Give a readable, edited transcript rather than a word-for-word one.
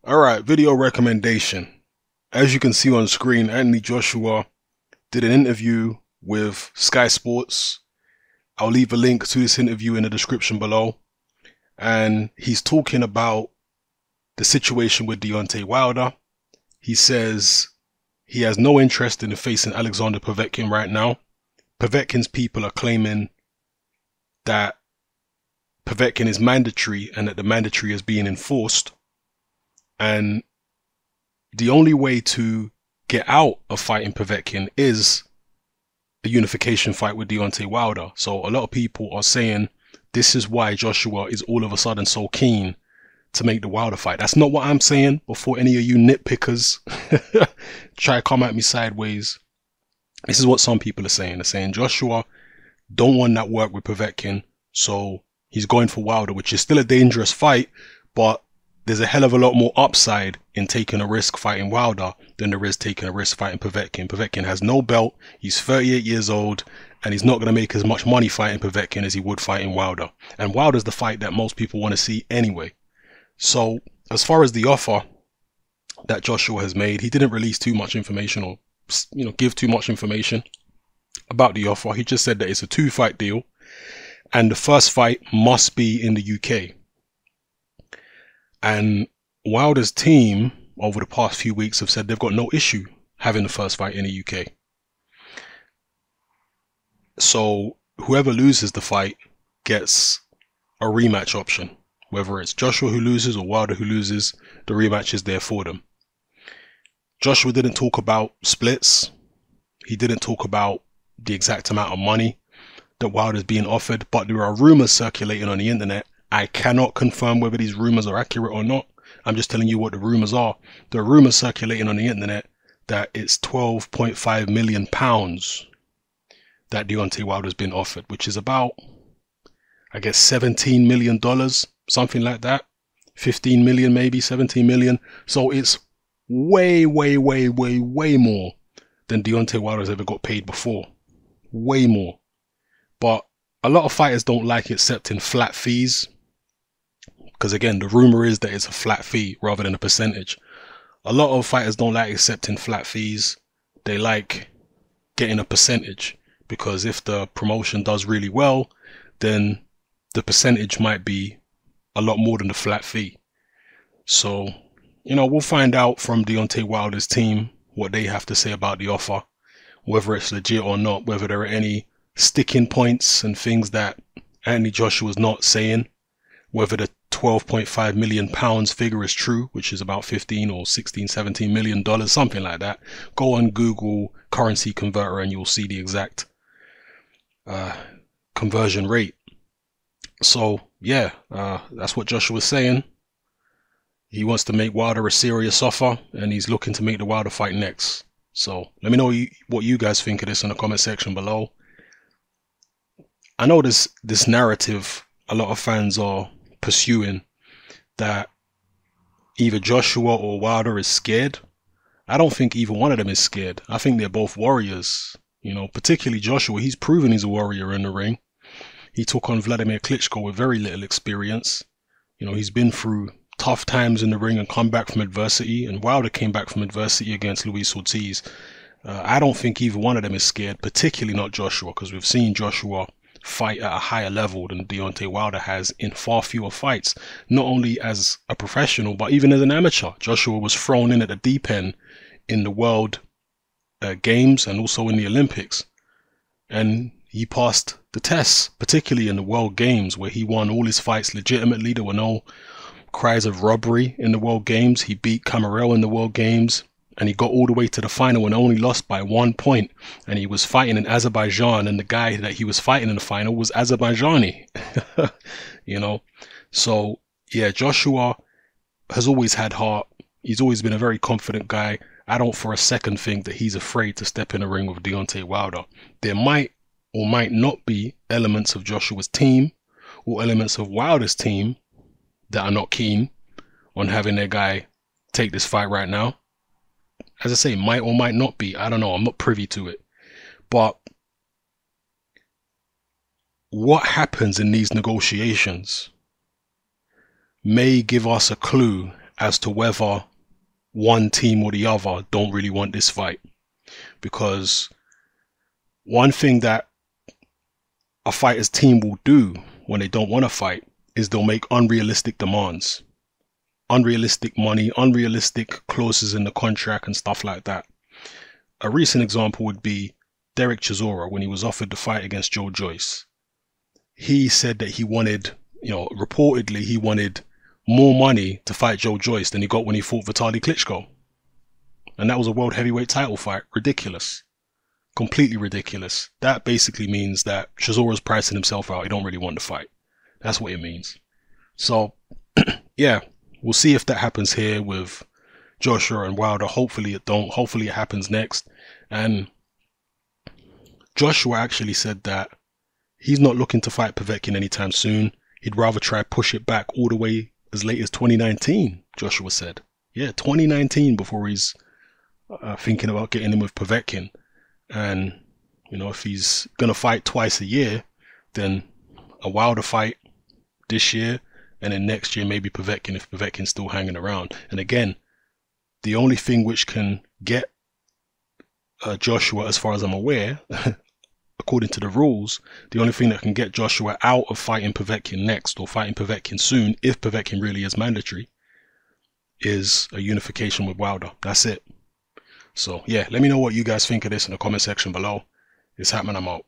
Alright, video recommendation. As you can see on screen, Anthony Joshua did an interview with Sky Sports. I'll leave a link to this interview in the description below. And he's talking about the situation with Deontay Wilder. He says he has no interest in facing Alexander Povetkin right now. Povetkin's people are claiming that Povetkin is mandatory and that the mandatory is being enforced. And the only way to get out of fighting Povetkin is a unification fight with Deontay Wilder. So a lot of people are saying this is why Joshua is all of a sudden so keen to make the Wilder fight. That's not what I'm saying. Before any of you nitpickers try to come at me sideways, this is what some people are saying. They're saying Joshua don't want that work with Povetkin, so he's going for Wilder, which is still a dangerous fight, but there's a hell of a lot more upside in taking a risk fighting Wilder than there is taking a risk fighting Povetkin. Povetkin has no belt, he's 38 years old, and he's not going to make as much money fighting Povetkin as he would fighting Wilder. And Wilder's the fight that most people want to see anyway. So as far as the offer that Joshua has made, he didn't release too much information or give too much information about the offer. He just said that it's a 2-fight deal and the first fight must be in the UK. And Wilder's team over the past few weeks have said they've got no issue having the first fight in the UK. So whoever loses the fight gets a rematch option. Whether it's Joshua who loses or Wilder who loses, the rematch is there for them. Joshua didn't talk about splits. He didn't talk about the exact amount of money that Wilder's being offered, but there are rumors circulating on the internet. I cannot confirm whether these rumors are accurate or not. I'm just telling you what the rumors are. There are rumors circulating on the internet that it's £12.5 million that Deontay Wilder's been offered, which is about, I guess, $17 million, something like that. 15 million, maybe 17 million. So it's way more than Deontay Wilder's ever got paid before. Way more. But a lot of fighters don't like accepting flat fees, because again, the rumor is that it's a flat fee rather than a percentage. A lot of fighters don't like accepting flat fees. They like getting a percentage, because if the promotion does really well, then the percentage might be a lot more than the flat fee. So, we'll find out from Deontay Wilder's team what they have to say about the offer, whether it's legit or not, whether there are any sticking points and things that Anthony Joshua's not saying, whether the £12.5 million figure is true, which is about 15 or 16, 17 million dollars, something like that. Go on Google currency converter and you'll see the exact conversion rate. So yeah, that's what Joshua's saying. He wants to make Wilder a serious offer, and he's looking to make the Wilder fight next. So let me know what you guys think of this in the comment section below. I know this narrative a lot of fans are pursuing, that either Joshua or Wilder is scared. I don't think either one of them is scared. I think they're both warriors. Particularly Joshua, he's proven he's a warrior in the ring. He took on Vladimir Klitschko with very little experience. He's been through tough times in the ring and come back from adversity, and Wilder came back from adversity against Luis Ortiz. I don't think either one of them is scared, particularly not Joshua, because we've seen Joshua fight at a higher level than Deontay Wilder has in far fewer fights, not only as a professional but even as an amateur. Joshua was thrown in at the deep end in the World Games and also in the Olympics, and he passed the tests, particularly in the World Games, where he won all his fights legitimately. There were no cries of robbery in the World Games. He beat Camarel in the World Games, and he got all the way to the final and only lost by 1 point. And he was fighting in Azerbaijan, and the guy that he was fighting in the final was Azerbaijani. So yeah, Joshua has always had heart. He's always been a very confident guy. I don't for a second think that he's afraid to step in a ring with Deontay Wilder. There might or might not be elements of Joshua's team or elements of Wilder's team that are not keen on having their guy take this fight right now. As I say, might or might not be. I don't know. I'm not privy to it. But what happens in these negotiations may give us a clue as to whether one team or the other don't really want this fight. Because one thing that a fighter's team will do when they don't want to fight is they'll make unrealistic demands. Unrealistic money, unrealistic clauses in the contract and stuff like that. A recent example would be Derek Chisora when he was offered the fight against Joe Joyce. He said that he wanted, reportedly he wanted more money to fight Joe Joyce than he got when he fought Vitaly Klitschko. And that was a world heavyweight title fight. Ridiculous. Completely ridiculous. That basically means that Chisora's pricing himself out. He don't really want to fight. That's what it means. So, yeah, we'll see if that happens here with Joshua and Wilder. Hopefully it don't. Hopefully it happens next. And Joshua actually said that he's not looking to fight Povetkin anytime soon. He'd rather try push it back all the way as late as 2019, Joshua said. Yeah, 2019 before he's thinking about getting in with Povetkin. And, if he's going to fight twice a year, then a Wilder fight this year, and then next year maybe Povetkin if Povetkin's still hanging around. And again, the only thing which can get Joshua, as far as I'm aware, according to the rules, the only thing that can get Joshua out of fighting Povetkin next or fighting Povetkin soon, if Povetkin really is mandatory, is a unification with Wilder. That's it. So yeah, let me know what you guys think of this in the comment section below. It's happening. I'm out.